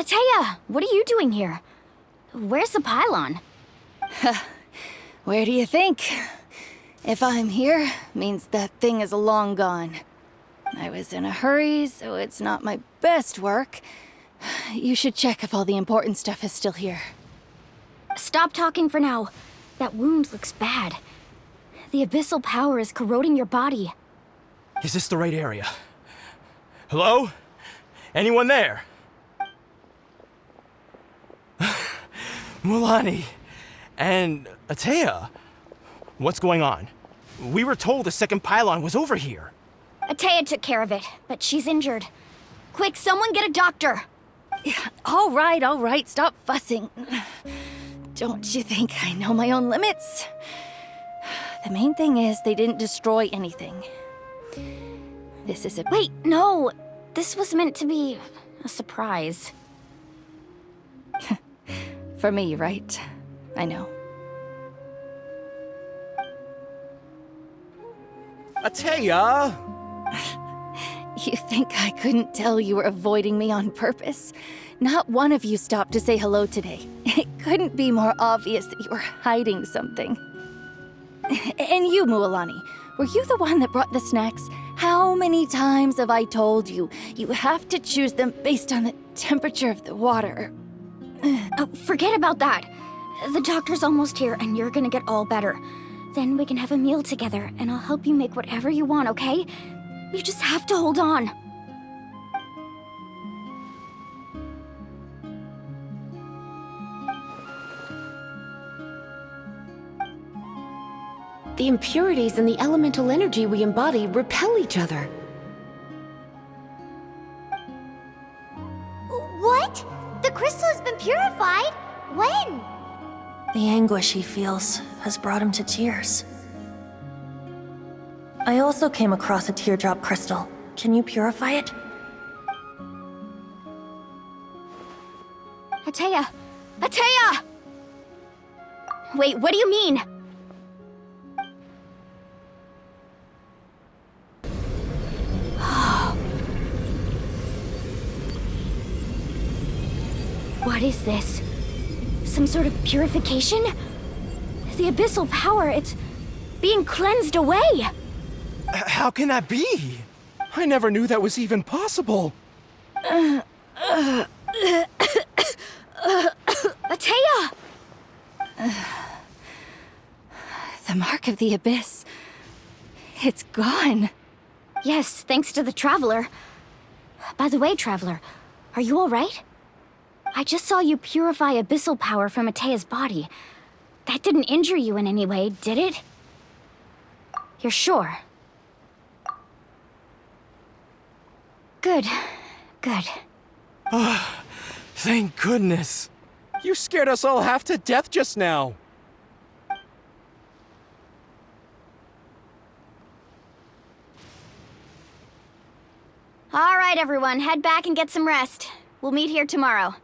Atea, what are you doing here? Where's the pylon? Where do you think? If I'm here, means that thing is long gone. I was in a hurry, so it's not my best work. You should check if all the important stuff is still here. Stop talking for now. That wound looks bad. The abyssal power is corroding your body. Is this the right area? Hello? Anyone there? Mulani and Atea, what's going on? We were told the second pylon was over here. Atea took care of it, but she's injured. Quick, someone get a doctor! All right, stop fussing. Don't you think I know my own limits? The main thing is they didn't destroy anything. This is a— Wait, no! This was meant to be a surprise. For me, right? I know. Atea! You think I couldn't tell you were avoiding me on purpose? Not one of you stopped to say hello today. It couldn't be more obvious that you were hiding something. And you, Mualani, were you the one that brought the snacks? How many times have I told you, you have to choose them based on the temperature of the water? Oh, forget about that. The doctor's almost here, and you're gonna get all better. Then we can have a meal together, and I'll help you make whatever you want, okay? You just have to hold on. The impurities and the elemental energy we embody repel each other. What? The crystal has been purified? When? The anguish he feels has brought him to tears. I also came across a teardrop crystal. Can you purify it? Atea! Atea! Wait, what do you mean? What is this? Some sort of purification? The abyssal power, it's being cleansed away! How can that be? I never knew that was even possible. Atea! The mark of the abyss. It's gone. Yes, thanks to the Traveler. By the way, Traveler, are you alright? I just saw you purify abyssal power from Atea's body. That didn't injure you in any way, did it? You're sure? Good. Good. Thank goodness. You scared us all half to death just now. Alright, everyone, head back and get some rest. We'll meet here tomorrow.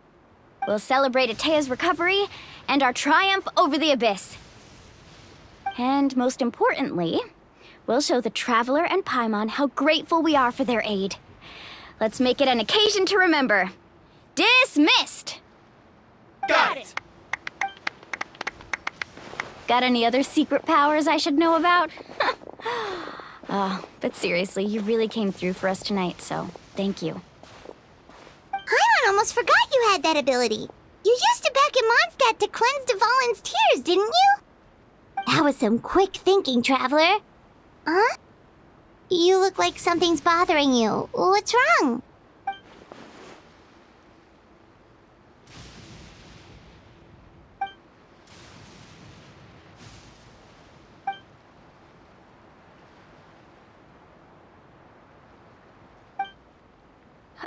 We'll celebrate Atea's recovery and our triumph over the abyss. And most importantly, we'll show the Traveler and Paimon how grateful we are for their aid. Let's make it an occasion to remember. Dismissed! Got it! Got any other secret powers I should know about? Oh, but seriously, you really came through for us tonight, so thank you. Paimon almost forgot you had that ability. You used it back in Mondstadt to cleanse Dvalin's tears, didn't you? That was some quick thinking, Traveler. Huh? You look like something's bothering you. What's wrong?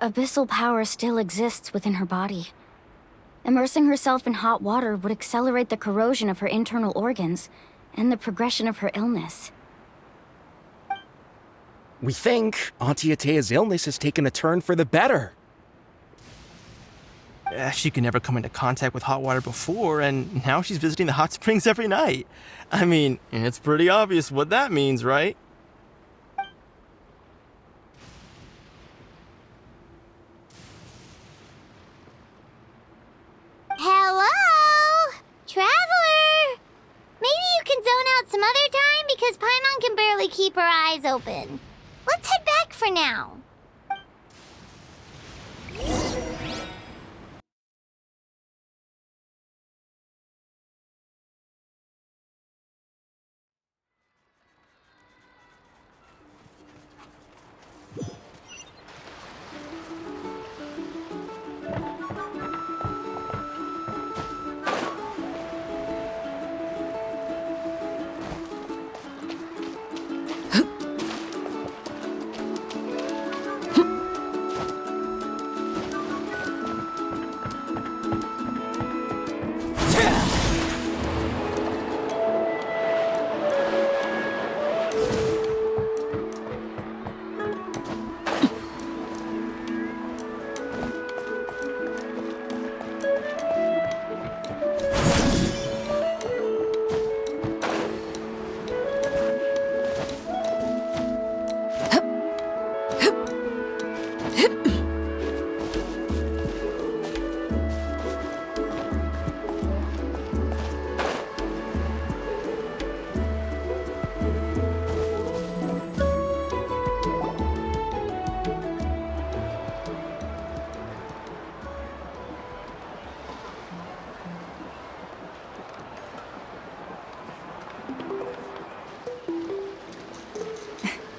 Abyssal power still exists within her body. Immersing herself in hot water would accelerate the corrosion of her internal organs and the progression of her illness. We think Auntie Atea's illness has taken a turn for the better. She could never come into contact with hot water before, and now she's visiting the hot springs every night. I mean, it's pretty obvious what that means, right? because Paimon can barely keep her eyes open. Let's head back for now.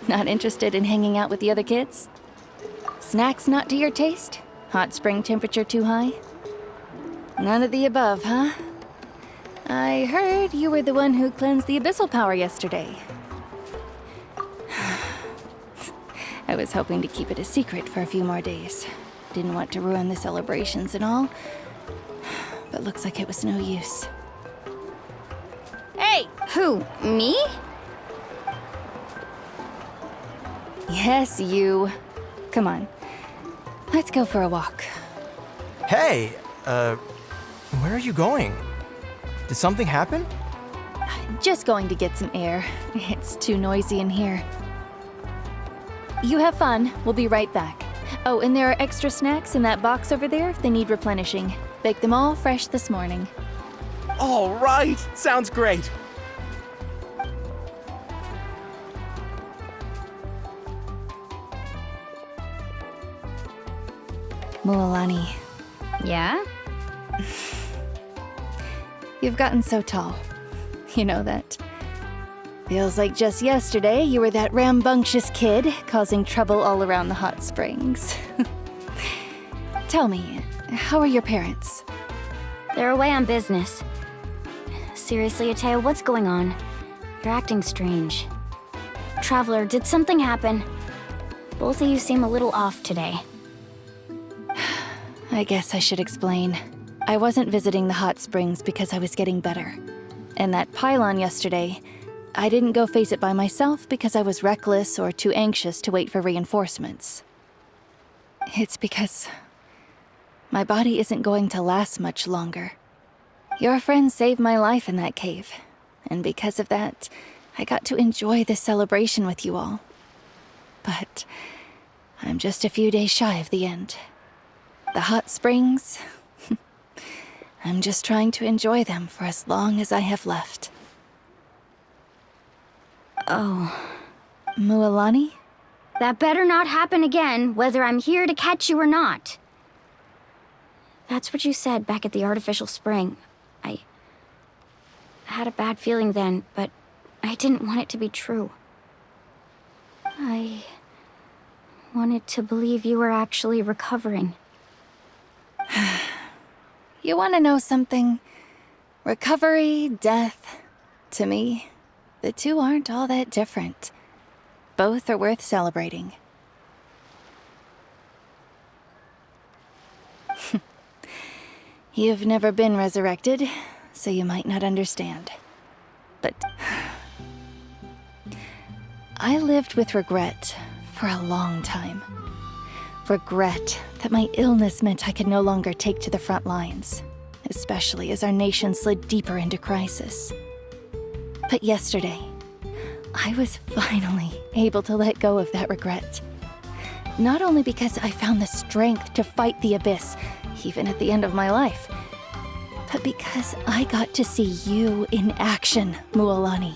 Not interested in hanging out with the other kids? Snacks not to your taste? Hot spring temperature too high? None of the above, huh? I heard you were the one who cleansed the abyssal power yesterday. I was hoping to keep it a secret for a few more days. Didn't want to ruin the celebrations and all. But looks like it was no use. Hey! Who? Me? Yes, you. Come on. Let's go for a walk. Hey, where are you going? Did something happen? Just going to get some air. It's too noisy in here. You have fun. We'll be right back. Oh, and there are extra snacks in that box over there if they need replenishing. Baked them all fresh this morning. All right, sounds great. Mualani, Yeah? you've gotten so tall. You know that. Feels like just yesterday you were that rambunctious kid causing trouble all around the hot springs. Tell me, how are your parents? They're away on business. Seriously, Atea, what's going on? You're acting strange. Traveler, did something happen? Both of you seem a little off today. I guess I should explain. I wasn't visiting the hot springs because I was getting better. And that pylon yesterday, I didn't go face it by myself because I was reckless or too anxious to wait for reinforcements. It's because my body isn't going to last much longer. Your friend saved my life in that cave, and because of that, I got to enjoy this celebration with you all. But I'm just a few days shy of the end. The hot springs, I'm just trying to enjoy them for as long as I have left. Oh. Mualani? That better not happen again, whether I'm here to catch you or not. That's what you said back at the artificial spring. I had a bad feeling then, but I didn't want it to be true. I wanted to believe you were actually recovering. You want to know something? Recovery, death, to me, the two aren't all that different. Both are worth celebrating. You've never been resurrected, so you might not understand. But I lived with regret for a long time. Regret that my illness meant I could no longer take to the front lines, especially as our nation slid deeper into crisis. But yesterday, I was finally able to let go of that regret. Not only because I found the strength to fight the abyss, even at the end of my life, but because I got to see you in action, Mualani.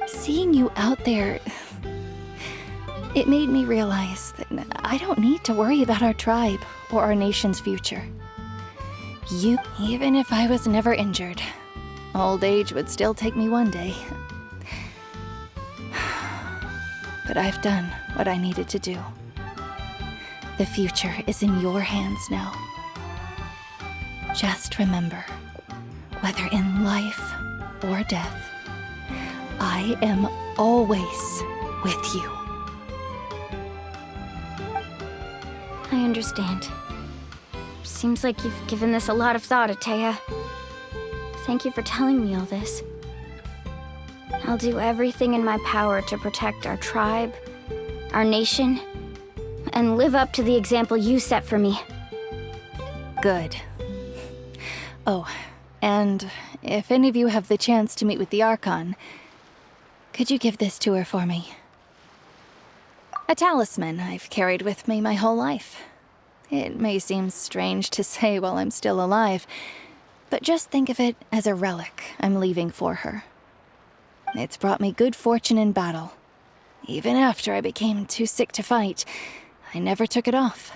Seeing you out there, it made me realize that I don't need to worry about our tribe or our nation's future. Even if I was never injured, old age would still take me one day. But I've done what I needed to do. The future is in your hands now. Just remember, whether in life or death, I am always with you. I understand. Seems like you've given this a lot of thought, Atea. Thank you for telling me all this. I'll do everything in my power to protect our tribe, our nation, and live up to the example you set for me. Good. Oh, and if any of you have the chance to meet with the Archon, could you give this to her for me? A talisman I've carried with me my whole life. It may seem strange to say while I'm still alive, but just think of it as a relic I'm leaving for her. It's brought me good fortune in battle. Even after I became too sick to fight, I never took it off.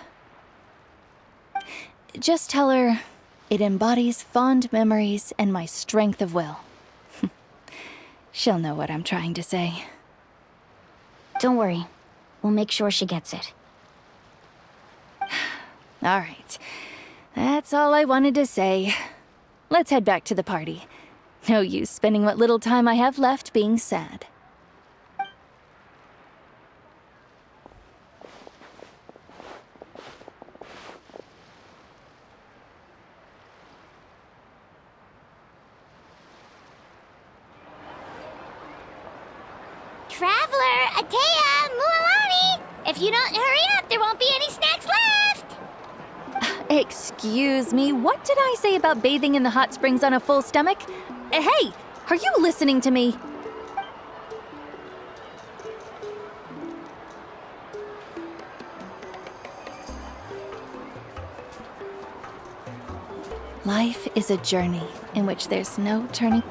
Just tell her it embodies fond memories and my strength of will. She'll know what I'm trying to say. Don't worry. We'll make sure she gets it. All right. That's all I wanted to say. Let's head back to the party. No use spending what little time I have left being sad. Traveler, Atea, Mualani! If you don't hurry up, there won't be any snacks left! Excuse me, what did I say about bathing in the hot springs on a full stomach? Hey, are you listening to me? Life is a journey in which there's no turning.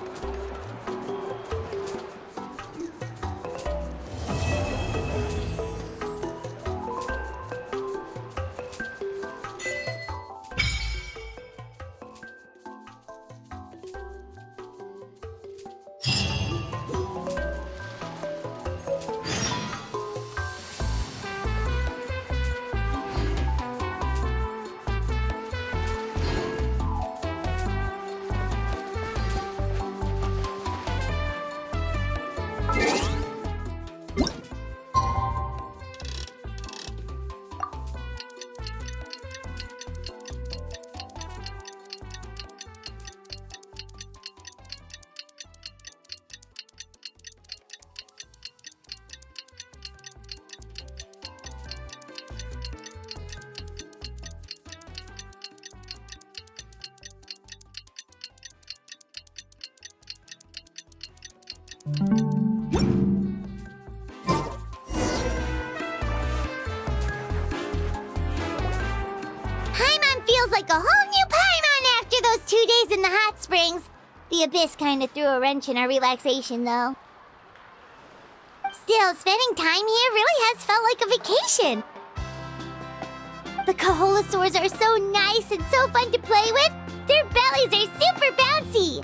Paimon feels like a whole new Paimon after those 2 days in the hot springs. The Abyss kind of threw a wrench in our relaxation, though. Still, spending time here really has felt like a vacation. The Kaholasaurs are so nice and so fun to play with. Their bellies are super bouncy.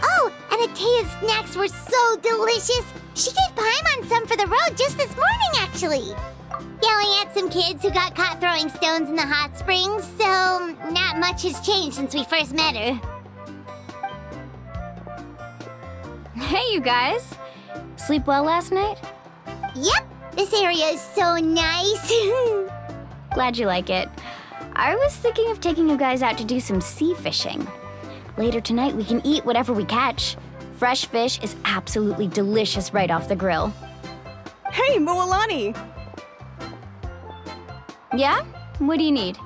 Oh, and Atea's snacks were so delicious. She gave Paimon some for the road just this morning, actually. Yelling at some kids who got caught throwing stones in the hot springs, so not much has changed since we first met her. Hey, you guys. Sleep well last night? Yep, this area is so nice. Glad you like it. I was thinking of taking you guys out to do some sea fishing. Later tonight, we can eat whatever we catch. Fresh fish is absolutely delicious right off the grill. Hey, Mualani! Yeah? What do you need?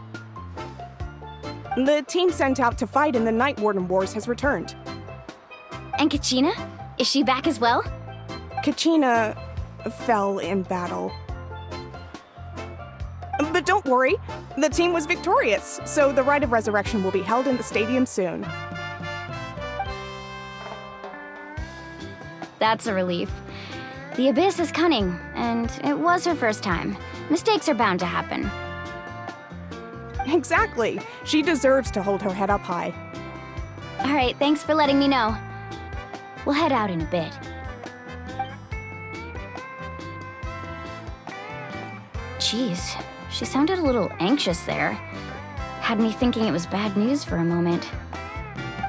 The team sent out to fight in the Night Warden Wars has returned. And Kachina? Is she back as well? Kachina fell in battle. But don't worry, the team was victorious, so the Rite of Resurrection will be held in the stadium soon. That's a relief. The Abyss is cunning, and it was her first time. Mistakes are bound to happen. Exactly. She deserves to hold her head up high. All right, thanks for letting me know. We'll head out in a bit. Jeez, she sounded a little anxious there. Had me thinking it was bad news for a moment.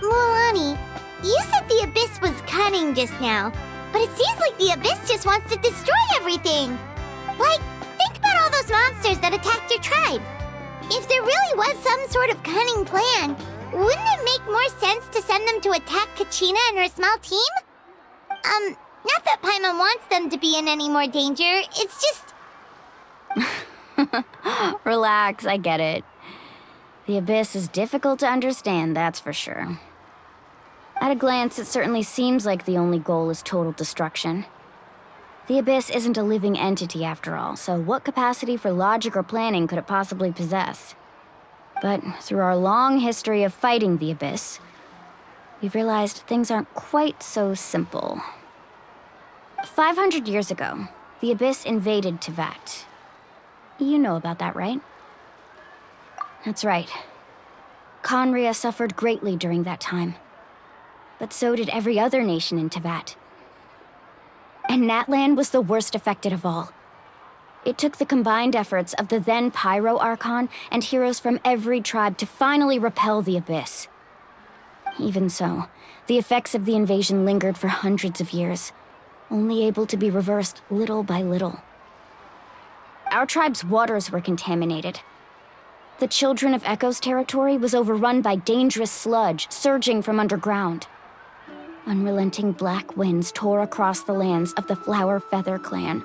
Mualani, you said the Abyss was cunning just now, but it seems like the Abyss just wants to destroy everything. Like, think about all those monsters that attacked your tribe. If there really was some sort of cunning plan, wouldn't it make more sense to send them to attack Kachina and her small team? Not that Paimon wants them to be in any more danger, it's just... Relax, I get it. The Abyss is difficult to understand, that's for sure. At a glance, it certainly seems like the only goal is total destruction. The Abyss isn't a living entity after all, so what capacity for logic or planning could it possibly possess? But through our long history of fighting the Abyss, we've realized things aren't quite so simple. 500 years ago, the Abyss invaded Teyvat. You know about that, right? That's right. Conria suffered greatly during that time. But so did every other nation in Teyvat. And Natlan was the worst affected of all. It took the combined efforts of the then Pyro Archon and heroes from every tribe to finally repel the Abyss. Even so, the effects of the invasion lingered for hundreds of years, only able to be reversed little by little. Our tribe's waters were contaminated. The Children of Echo's territory was overrun by dangerous sludge surging from underground. Unrelenting black winds tore across the lands of the Flower Feather clan.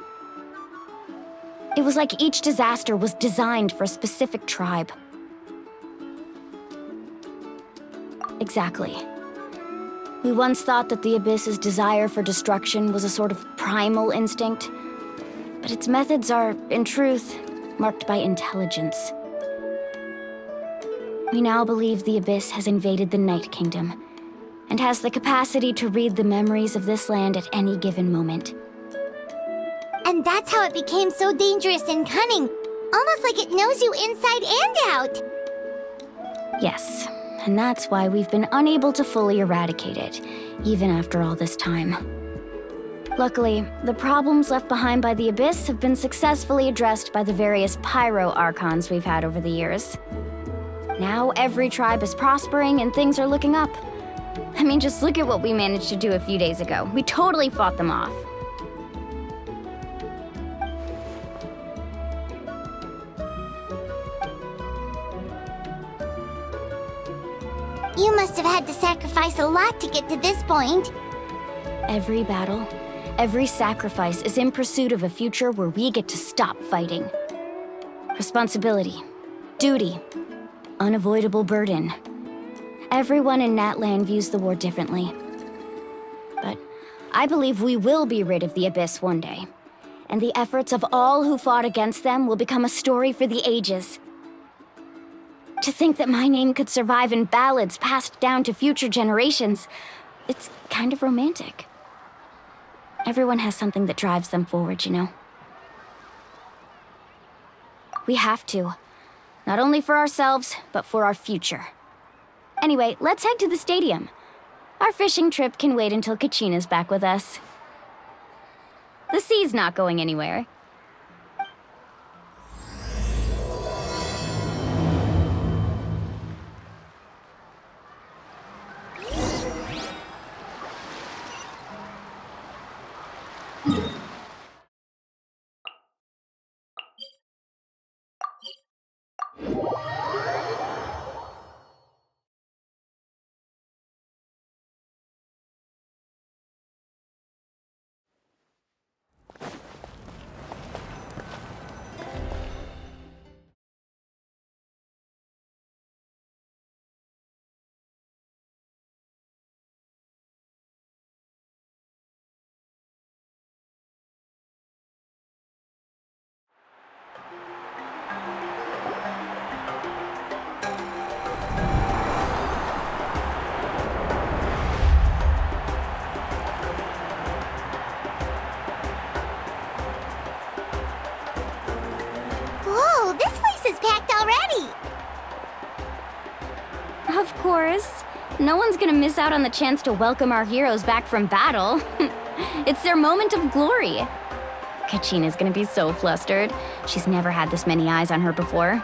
It was like each disaster was designed for a specific tribe. Exactly. We once thought that the Abyss's desire for destruction was a sort of primal instinct, but its methods are, in truth, marked by intelligence. We now believe the Abyss has invaded the Night Kingdom, and has the capacity to read the memories of this land at any given moment. And that's how it became so dangerous and cunning, almost like it knows you inside and out. Yes, and that's why we've been unable to fully eradicate it, even after all this time. Luckily, the problems left behind by the Abyss have been successfully addressed by the various Pyro Archons we've had over the years. Now every tribe is prospering and things are looking up. I mean, just look at what we managed to do a few days ago. We totally fought them off. You must have had to sacrifice a lot to get to this point. Every battle, every sacrifice is in pursuit of a future where we get to stop fighting. Responsibility, duty, unavoidable burden. Everyone in Natlan views the war differently. But I believe we will be rid of the Abyss one day, and the efforts of all who fought against them will become a story for the ages. To think that my name could survive in ballads passed down to future generations, it's kind of romantic. Everyone has something that drives them forward, you know? We have to. Not only for ourselves, but for our future. Anyway, let's head to the stadium. Our fishing trip can wait until Kachina's back with us. The sea's not going anywhere. Of course. No one's gonna miss out on the chance to welcome our heroes back from battle. It's their moment of glory. Kachina's gonna be so flustered. She's never had this many eyes on her before.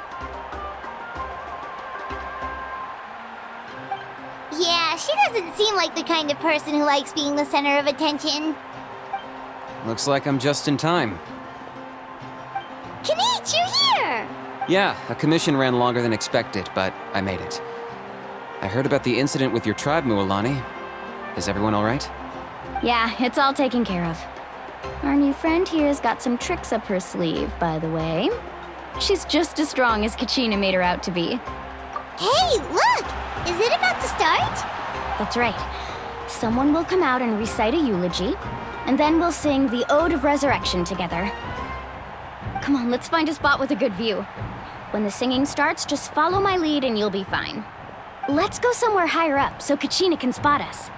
Yeah, she doesn't seem like the kind of person who likes being the center of attention. Looks like I'm just in time. Kanich, you're here! Yeah, a commission ran longer than expected, but I made it. I heard about the incident with your tribe, Mualani. Is everyone all right? Yeah, it's all taken care of. Our new friend here's got some tricks up her sleeve, by the way. She's just as strong as Kachina made her out to be. Hey, look! Is it about to start? That's right. Someone will come out and recite a eulogy, and then we'll sing the Ode of Resurrection together. Come on, let's find a spot with a good view. When the singing starts, just follow my lead and you'll be fine. Let's go somewhere higher up so Kachina can spot us.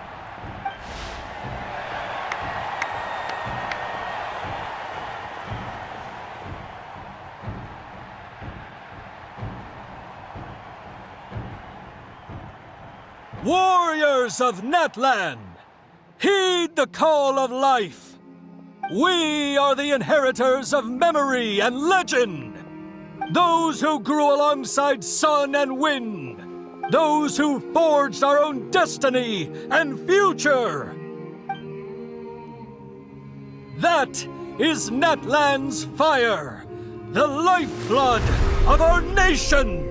Warriors of Natlan, heed the call of life. We are the inheritors of memory and legend. Those who grew alongside sun and wind. Those who forged our own destiny and future. That is Natlan's fire, the lifeblood of our nation.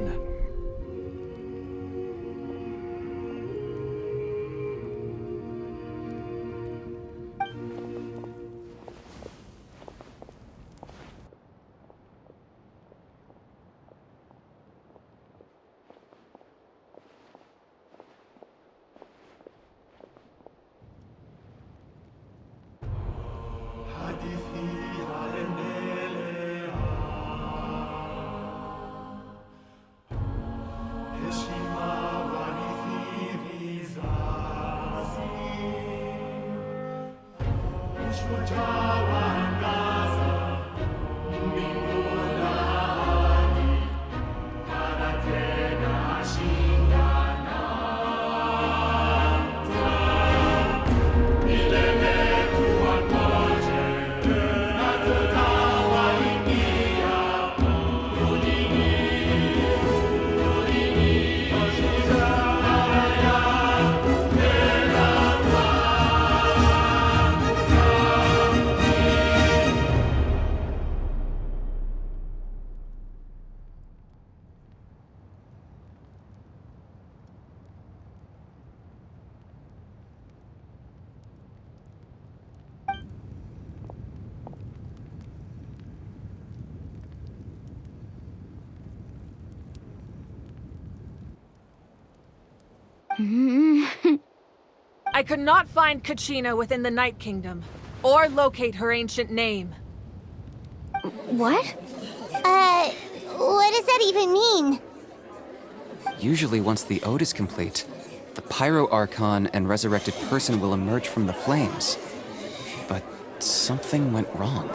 I could not find Kachina within the Night Kingdom, or locate her ancient name. What? What does that even mean? Usually once the ode is complete, the Pyro Archon and resurrected person will emerge from the flames. But something went wrong.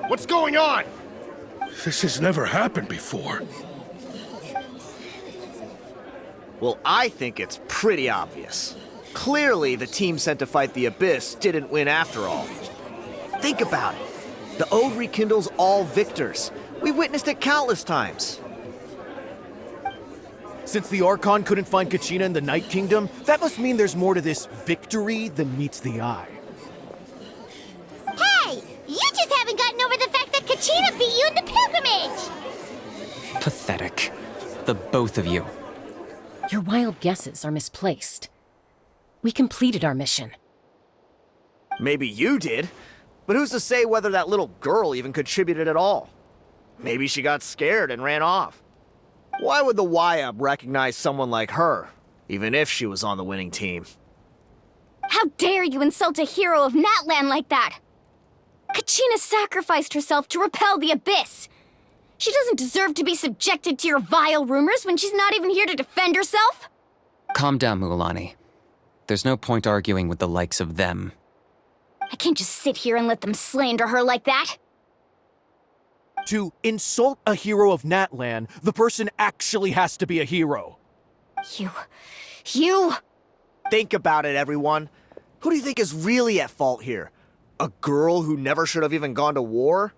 What's going on? This has never happened before. Well, I think it's pretty obvious. Clearly, the team sent to fight the Abyss didn't win after all. Think about it. The Ode rekindles all victors. We've witnessed it countless times. Since the Archon couldn't find Kachina in the Night Kingdom, that must mean there's more to this victory than meets the eye. Hey! You just haven't gotten over the fact that Kachina beat you in the pilgrimage! Pathetic. The both of you. Your wild guesses are misplaced. We completed our mission. Maybe you did, but who's to say whether that little girl even contributed at all? Maybe she got scared and ran off. Why would the YUB recognize someone like her, even if she was on the winning team? How dare you insult a hero of Natlan like that? Kachina sacrificed herself to repel the Abyss. She doesn't deserve to be subjected to your vile rumors when she's not even here to defend herself. Calm down, Mualani. There's no point arguing with the likes of them. I can't just sit here and let them slander her like that. To insult a hero of Natlan, the person actually has to be a hero. You! Think about it, everyone. Who do you think is really at fault here? A girl who never should have even gone to war?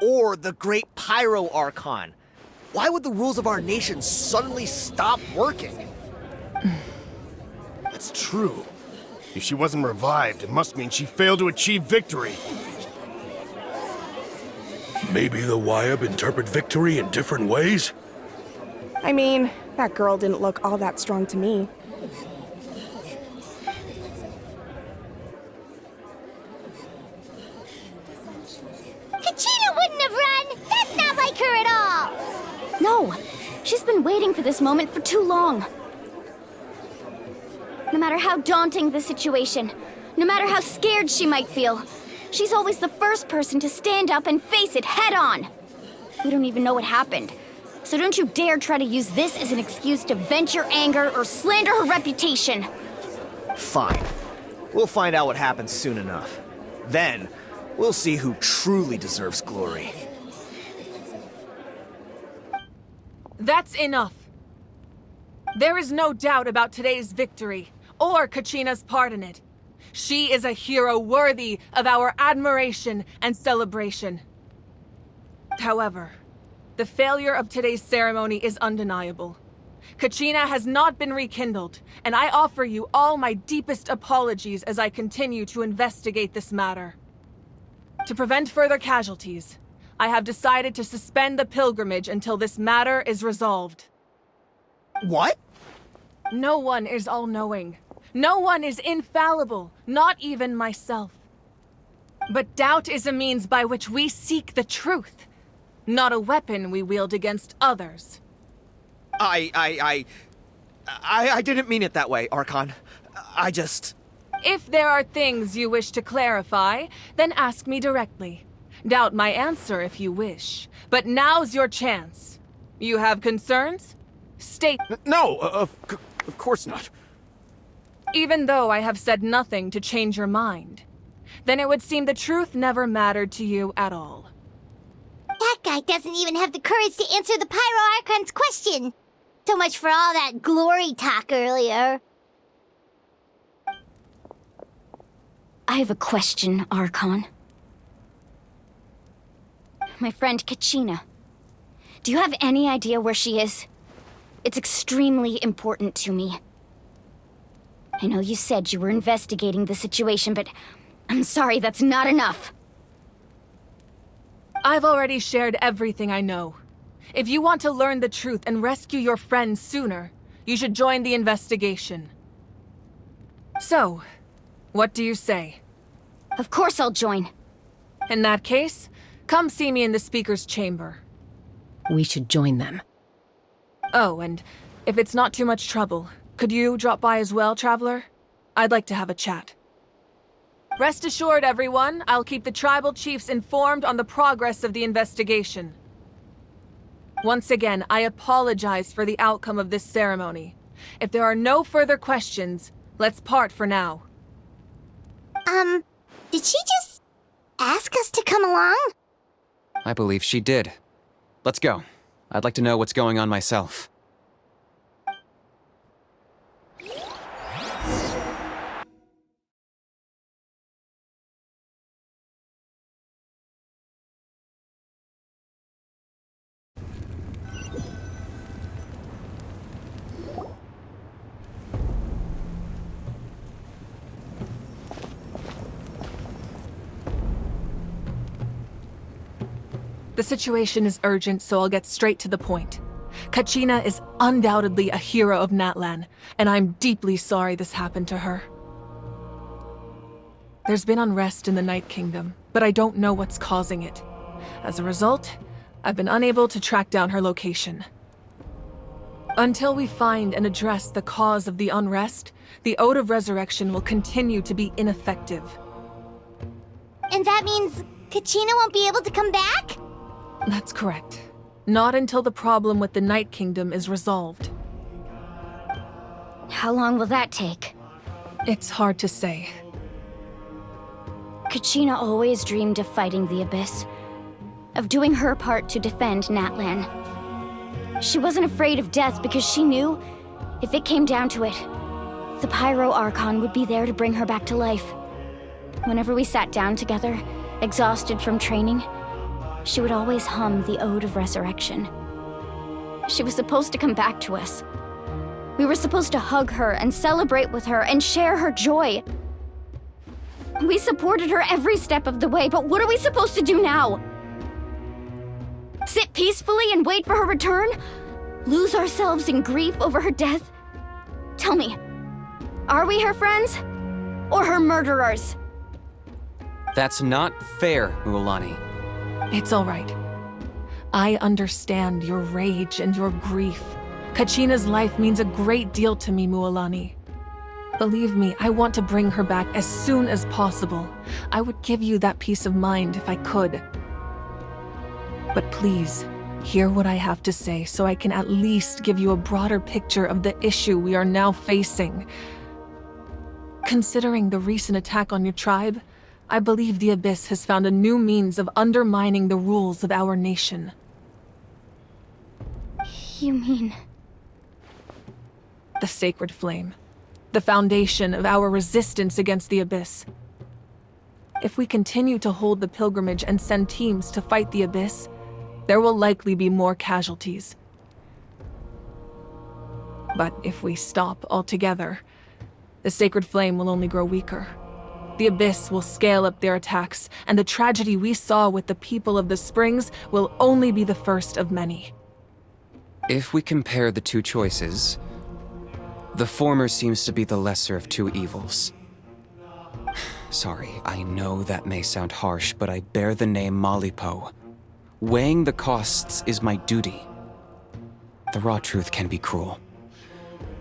Or the great Pyro Archon? Why would the rules of our nation suddenly stop working? That's true. If she wasn't revived, it must mean she failed to achieve victory. Maybe the Wyab interpret victory in different ways? I mean, that girl didn't look all that strong to me. Kachina wouldn't have run! That's not like her at all! No! She's been waiting for this moment for too long. No matter how daunting the situation, no matter how scared she might feel, she's always the first person to stand up and face it head on. We don't even know what happened, so don't you dare try to use this as an excuse to vent your anger or slander her reputation. Fine. We'll find out what happens soon enough. Then, we'll see who truly deserves glory. That's enough. There is no doubt about today's victory, or Kachina's part in it. She is a hero worthy of our admiration and celebration. However, the failure of today's ceremony is undeniable. Kachina has not been rekindled, and I offer you all my deepest apologies as I continue to investigate this matter. To prevent further casualties, I have decided to suspend the pilgrimage until this matter is resolved. What? No one is all-knowing. No one is infallible, not even myself. But doubt is a means by which we seek the truth, not a weapon we wield against others. I didn't mean it that way, Archon. I just... If there are things you wish to clarify, then ask me directly. Doubt my answer if you wish. But now's your chance. You have concerns? State... No, of course not. Even though I have said nothing to change your mind, then it would seem the truth never mattered to you at all. That guy doesn't even have the courage to answer the Pyro Archon's question. So much for all that glory talk earlier. I have a question, Archon. My friend Kachina. Do you have any idea where she is? It's extremely important to me. I know you said you were investigating the situation, but I'm sorry, that's not enough. I've already shared everything I know. If you want to learn the truth and rescue your friend sooner, you should join the investigation. So, what do you say? Of course I'll join. In that case, come see me in the speaker's chamber. We should join them. Oh, and if it's not too much trouble, could you drop by as well, Traveler? I'd like to have a chat. Rest assured, everyone, I'll keep the tribal chiefs informed on the progress of the investigation. Once again, I apologize for the outcome of this ceremony. If there are no further questions, let's part for now. Did she just ask us to come along? I believe she did. Let's go. I'd like to know what's going on myself. The situation is urgent, so I'll get straight to the point. Kachina is undoubtedly a hero of Natlan, and I'm deeply sorry this happened to her. There's been unrest in the Night Kingdom, but I don't know what's causing it. As a result, I've been unable to track down her location. Until we find and address the cause of the unrest, the Ode of Resurrection will continue to be ineffective. And that means Kachina won't be able to come back? That's correct. Not until the problem with the Night Kingdom is resolved. How long will that take? It's hard to say. Kachina always dreamed of fighting the Abyss, of doing her part to defend Natlan. She wasn't afraid of death because she knew, if it came down to it, the Pyro Archon would be there to bring her back to life. Whenever we sat down together, exhausted from training, she would always hum the Ode of Resurrection. She was supposed to come back to us. We were supposed to hug her and celebrate with her and share her joy. We supported her every step of the way, but what are we supposed to do now? Sit peacefully and wait for her return? Lose ourselves in grief over her death? Tell me, are we her friends? Or her murderers? That's not fair, Mualani. It's all right. I understand your rage and your grief. Kachina's life means a great deal to me, Mualani. Believe me, I want to bring her back as soon as possible. I would give you that peace of mind if I could. But please, hear what I have to say so I can at least give you a broader picture of the issue we are now facing. Considering the recent attack on your tribe, I believe the Abyss has found a new means of undermining the rules of our nation. You mean... The Sacred Flame. The foundation of our resistance against the Abyss. If we continue to hold the pilgrimage and send teams to fight the Abyss, there will likely be more casualties. But if we stop altogether, the Sacred Flame will only grow weaker. The Abyss will scale up their attacks, and the tragedy we saw with the people of the Springs will only be the first of many. If we compare the two choices, the former seems to be the lesser of two evils. Sorry, I know that may sound harsh, but I bear the name Malipo. Weighing the costs is my duty. The raw truth can be cruel,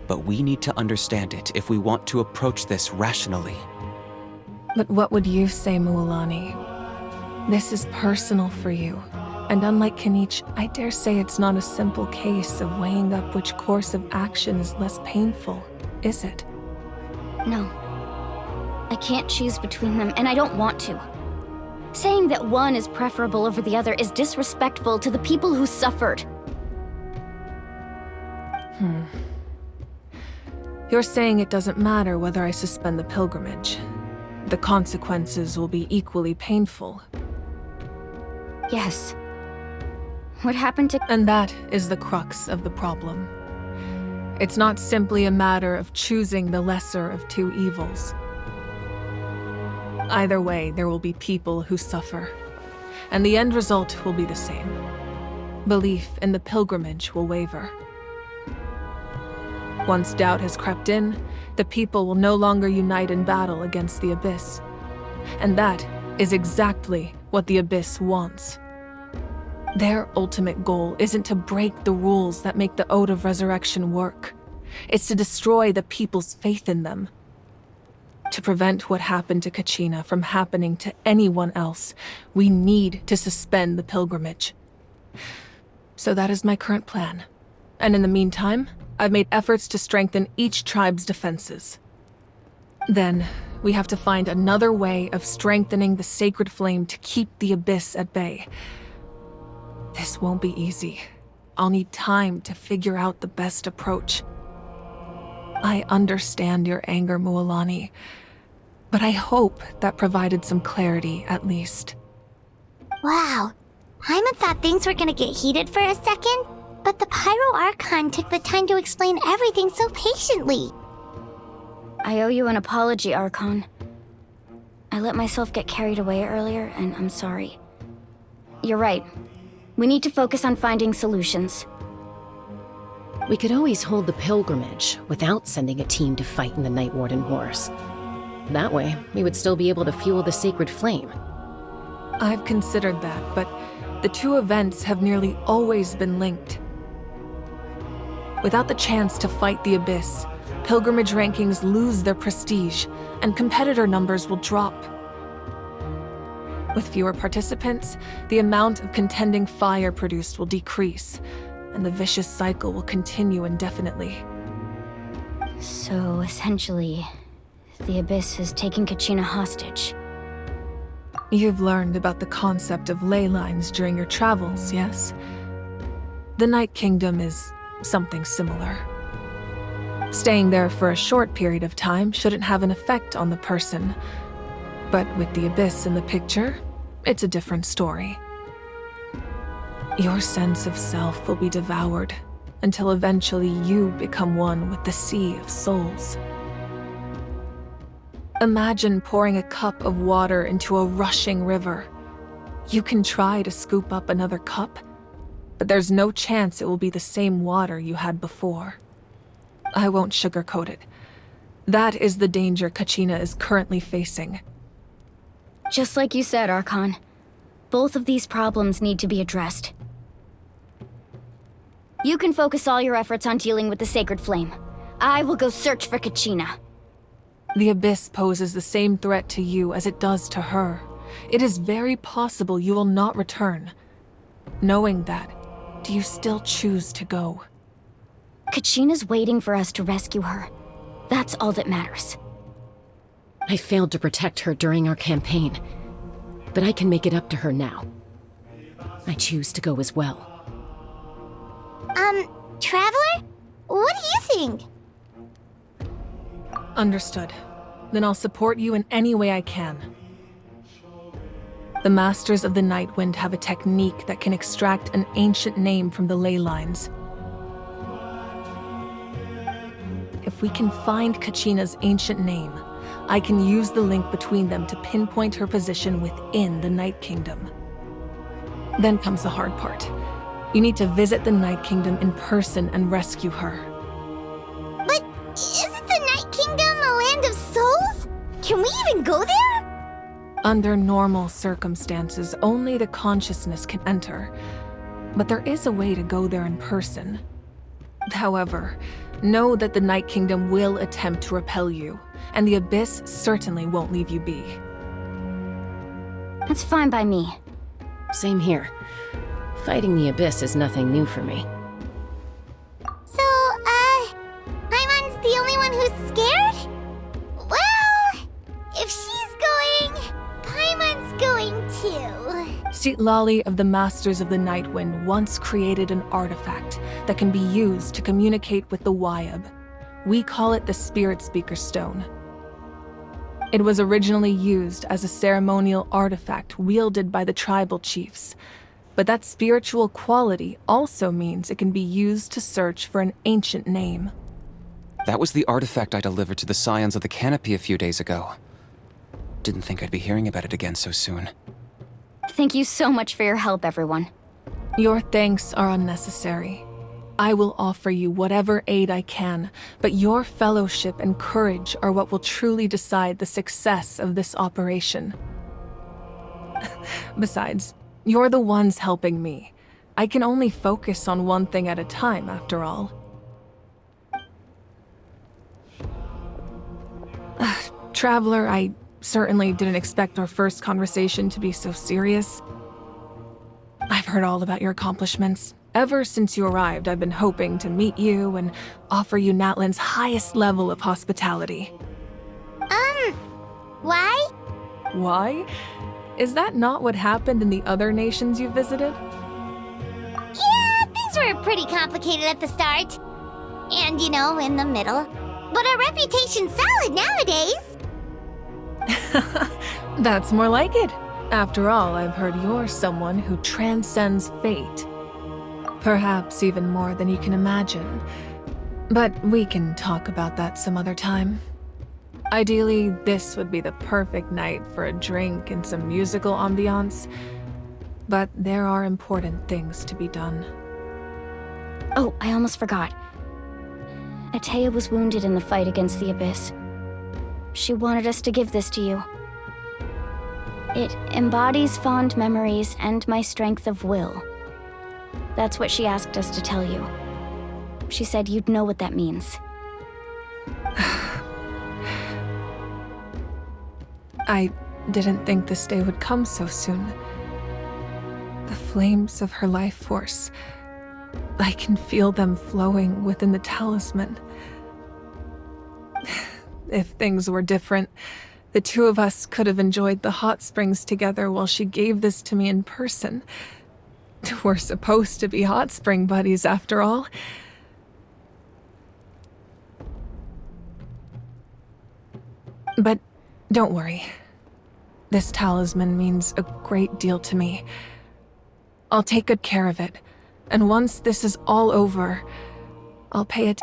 but we need to understand it if we want to approach this rationally. But what would you say, Mualani? This is personal for you, and unlike Kanich, I dare say it's not a simple case of weighing up which course of action is less painful, is it? No. I can't choose between them, and I don't want to. Saying that one is preferable over the other is disrespectful to the people who suffered. You're saying it doesn't matter whether I suspend the pilgrimage. The consequences will be equally painful. Yes. What happened to... And that is the crux of the problem. It's not simply a matter of choosing the lesser of two evils. Either way, there will be people who suffer, and the end result will be the same. Belief in the pilgrimage will waver. Once doubt has crept in, the people will no longer unite in battle against the Abyss. And that is exactly what the Abyss wants. Their ultimate goal isn't to break the rules that make the Ode of Resurrection work. It's to destroy the people's faith in them. To prevent what happened to Kachina from happening to anyone else, we need to suspend the pilgrimage. So that is my current plan. And in the meantime, I've made efforts to strengthen each tribe's defenses. Then, we have to find another way of strengthening the Sacred Flame to keep the Abyss at bay. This won't be easy. I'll need time to figure out the best approach. I understand your anger, Mualani, but I hope that provided some clarity at least. Wow. Paimon thought things were gonna get heated for a second, but the Pyro Archon took the time to explain everything so patiently. I owe you an apology, Archon. I let myself get carried away earlier, and I'm sorry. You're right. We need to focus on finding solutions. We could always hold the pilgrimage without sending a team to fight in the Night Warden Wars. That way, we would still be able to fuel the Sacred Flame. I've considered that, but the two events have nearly always been linked. Without the chance to fight the Abyss, pilgrimage rankings lose their prestige, and competitor numbers will drop. With fewer participants, the amount of contending fire produced will decrease, and the vicious cycle will continue indefinitely. So, essentially, the Abyss has taken Kachina hostage. You've learned about the concept of ley lines during your travels, yes? The Night Kingdom is something similar. Staying there for a short period of time shouldn't have an effect on the person. But with the Abyss in the picture, it's a different story. Your sense of self will be devoured until eventually you become one with the Sea of Souls. Imagine pouring a cup of water into a rushing river. You can try to scoop up another cup, but there's no chance it will be the same water you had before. I won't sugarcoat it. That is the danger Kachina is currently facing. Just like you said, Archon. Both of these problems need to be addressed. You can focus all your efforts on dealing with the Sacred Flame. I will go search for Kachina. The Abyss poses the same threat to you as it does to her. It is very possible you will not return. Knowing that, do you still choose to go? Kachina's waiting for us to rescue her. That's all that matters. I failed to protect her during our campaign, but I can make it up to her now. I choose to go as well. Traveler? What do you think? Understood. Then I'll support you in any way I can. The Masters of the Nightwind have a technique that can extract an ancient name from the ley lines. If we can find Kachina's ancient name, I can use the link between them to pinpoint her position within the Night Kingdom. Then comes the hard part. You need to visit the Night Kingdom in person and rescue her. But isn't the Night Kingdom a land of souls? Can we even go there? Under normal circumstances, only the consciousness can enter. But there is a way to go there in person. However, know that the Night Kingdom will attempt to repel you, and the Abyss certainly won't leave you be. That's fine by me. Same here. Fighting the Abyss is nothing new for me. So, Paimon's the only one who's scared? Well, if she's going, Paimon's going too. Citlali of the Masters of the Nightwind once created an artifact that can be used to communicate with the Wayab. We call it the Spirit Speaker Stone. It was originally used as a ceremonial artifact wielded by the tribal chiefs, but that spiritual quality also means it can be used to search for an ancient name. That was the artifact I delivered to the Scions of the Canopy a few days ago. Didn't think I'd be hearing about it again so soon. Thank you so much for your help, everyone. Your thanks are unnecessary. I will offer you whatever aid I can, but your fellowship and courage are what will truly decide the success of this operation. Besides, you're the ones helping me. I can only focus on one thing at a time, after all. Traveler, I certainly didn't expect our first conversation to be so serious. I've heard all about your accomplishments. Ever since you arrived, I've been hoping to meet you and offer you Natlan's highest level of hospitality. Why? Why? Is that not what happened in the other nations you visited? Yeah, things were pretty complicated at the start. And, in the middle. But our reputation's solid nowadays. That's more like it. After all, I've heard you're someone who transcends fate. Perhaps even more than you can imagine. But we can talk about that some other time. Ideally, this would be the perfect night for a drink and some musical ambiance. But there are important things to be done. Oh, I almost forgot. Atea was wounded in the fight against the Abyss. She wanted us to give this to you. It embodies fond memories and my strength of will. That's what she asked us to tell you. She said you'd know what that means. I didn't think this day would come so soon. The flames of her life force. I can feel them flowing within the talisman. If things were different, the two of us could have enjoyed the hot springs together while she gave this to me in person. We're supposed to be hot spring buddies after all. But don't worry. This talisman means a great deal to me. I'll take good care of it, and once this is all over, I'll pay it.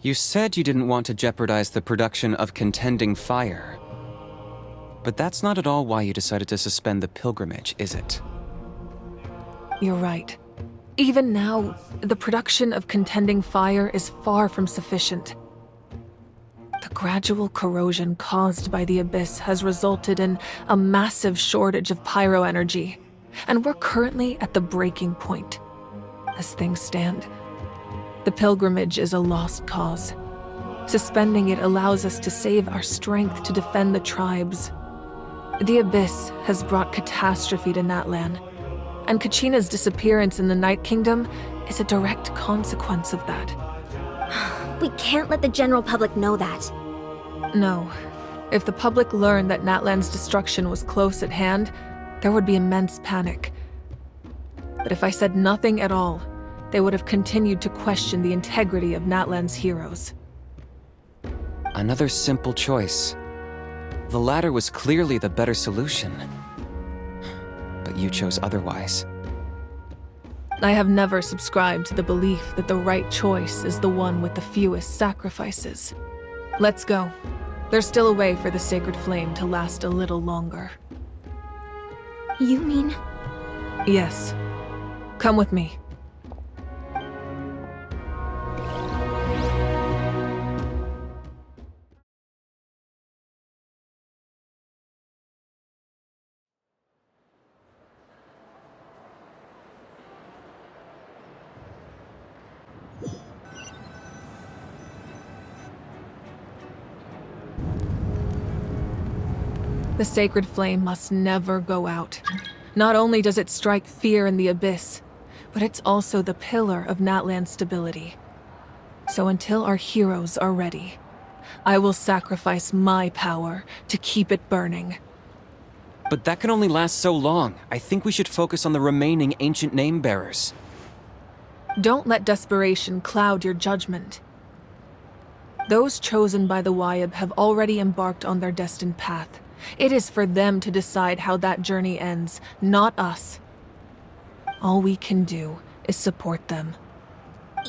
You said you didn't want to jeopardize the production of contending fire. But that's not at all why you decided to suspend the pilgrimage, is it? You're right. Even now, the production of contending fire is far from sufficient. The gradual corrosion caused by the abyss has resulted in a massive shortage of pyro energy, and we're currently at the breaking point. As things stand, the pilgrimage is a lost cause. Suspending it allows us to save our strength to defend the tribes. The abyss has brought catastrophe to Natlan, and Kachina's disappearance in the Night Kingdom is a direct consequence of that. We can't let the general public know that. No. If the public learned that Natlan's destruction was close at hand, there would be immense panic. But if I said nothing at all, they would have continued to question the integrity of Natlan's heroes. Another simple choice. The latter was clearly the better solution. But you chose otherwise. I have never subscribed to the belief that the right choice is the one with the fewest sacrifices. Let's go. There's still a way for the sacred flame to last a little longer. You mean? Yes. Come with me. The sacred flame must never go out. Not only does it strike fear in the abyss, but it's also the pillar of Natlan's stability. So until our heroes are ready, I will sacrifice my power to keep it burning. But that can only last so long. I think we should focus on the remaining ancient name-bearers. Don't let desperation cloud your judgment. Those chosen by the Wyab have already embarked on their destined path. It is for them to decide how that journey ends, not us. All we can do is support them.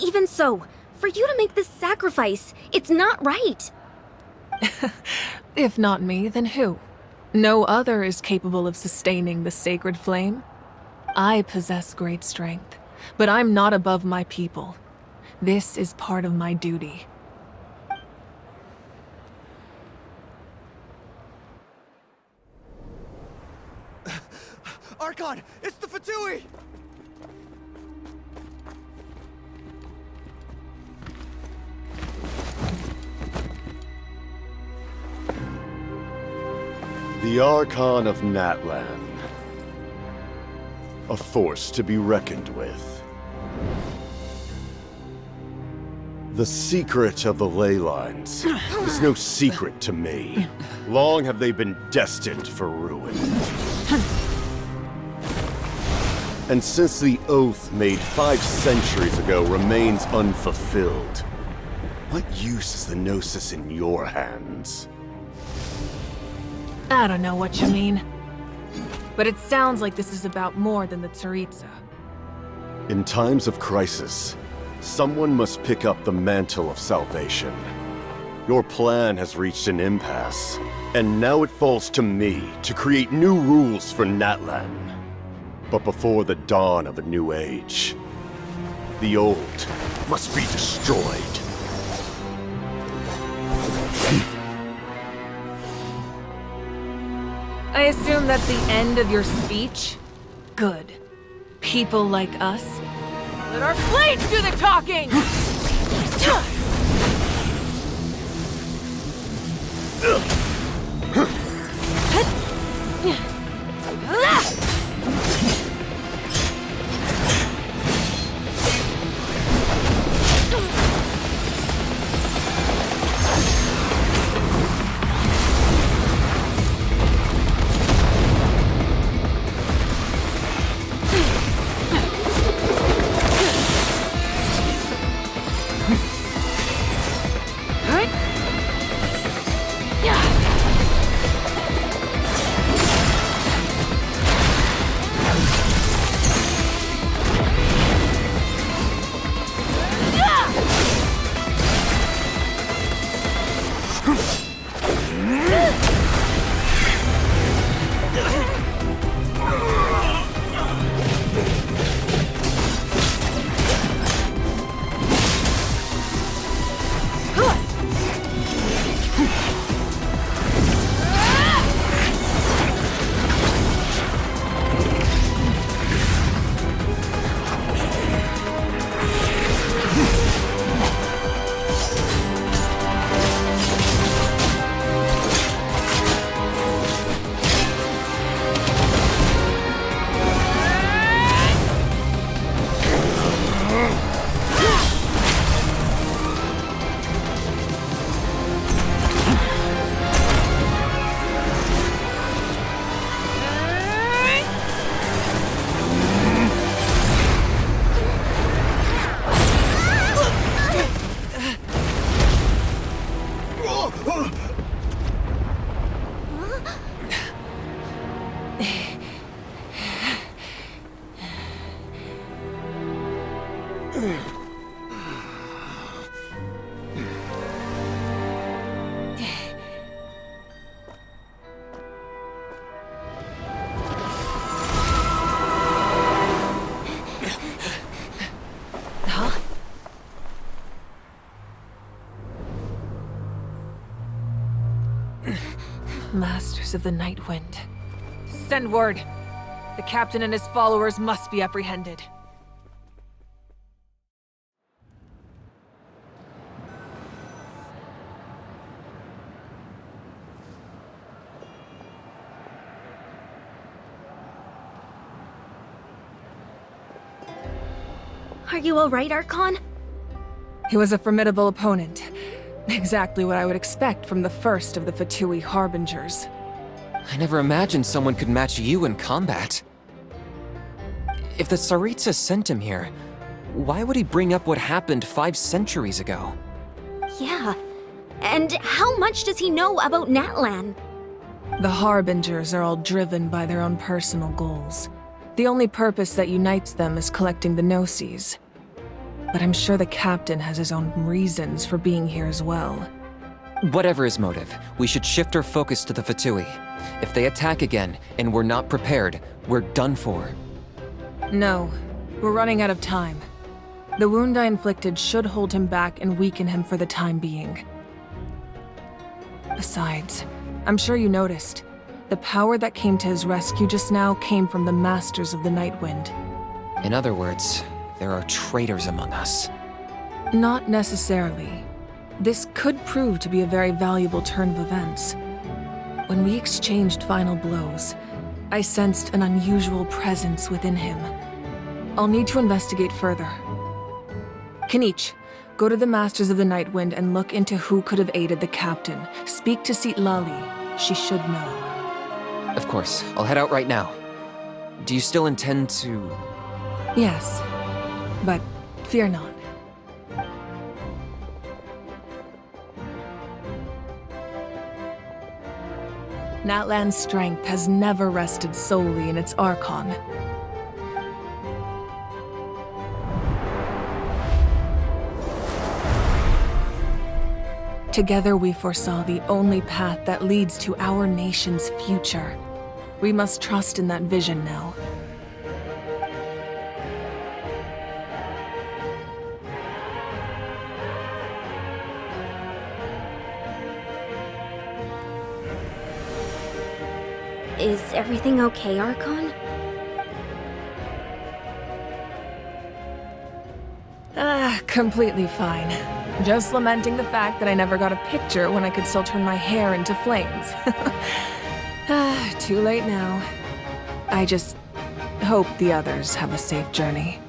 Even so, for you to make this sacrifice, it's not right. If not me, then who? No other is capable of sustaining the sacred flame. I possess great strength, but I'm not above my people. This is part of my duty. Archon, it's the Fatui! The Archon of Natlan. A force to be reckoned with. The secret of the ley lines is no secret to me. Long have they been destined for ruin. And since the oath made 5 centuries ago remains unfulfilled, what use is the Gnosis in your hands? I don't know what you mean. But it sounds like this is about more than the Tsaritsa. In times of crisis, someone must pick up the mantle of salvation. Your plan has reached an impasse, and now it falls to me to create new rules for Natlan. But before the dawn of a new age, the old must be destroyed. I assume that's the end of your speech? Good. People like us. Let our blades do the talking! Masters of the Night Wind. Send word. The captain and his followers must be apprehended. Are you alright, Archon? He was a formidable opponent. Exactly what I would expect from the first of the Fatui Harbingers. I never imagined someone could match you in combat. If the Tsaritsa sent him here, why would he bring up what happened 5 centuries ago? Yeah. And how much does he know about Natlan? The Harbingers are all driven by their own personal goals. The only purpose that unites them is collecting the Gnosis. But I'm sure the captain has his own reasons for being here as well. Whatever his motive, we should shift our focus to the Fatui. If they attack again, and we're not prepared, we're done for. No, we're running out of time. The wound I inflicted should hold him back and weaken him for the time being. Besides, I'm sure you noticed, the power that came to his rescue just now came from the Masters of the Night Wind. In other words, there are traitors among us. Not necessarily. This could prove to be a very valuable turn of events. When we exchanged final blows, I sensed an unusual presence within him. I'll need to investigate further. Kinich, go to the Masters of the Night Wind and look into who could have aided the captain. Speak to Sitlali. She should know. Of course, I'll head out right now. Do you still intend to... Yes, but fear not. Natlan's strength has never rested solely in its Archon. Together we foresaw the only path that leads to our nation's future. We must trust in that vision now. Is everything okay, Archon? Completely fine. Just lamenting the fact that I never got a picture when I could still turn my hair into flames. Too late now. I just hope the others have a safe journey.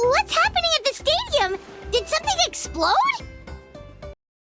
What's happening at the stadium? Did something explode?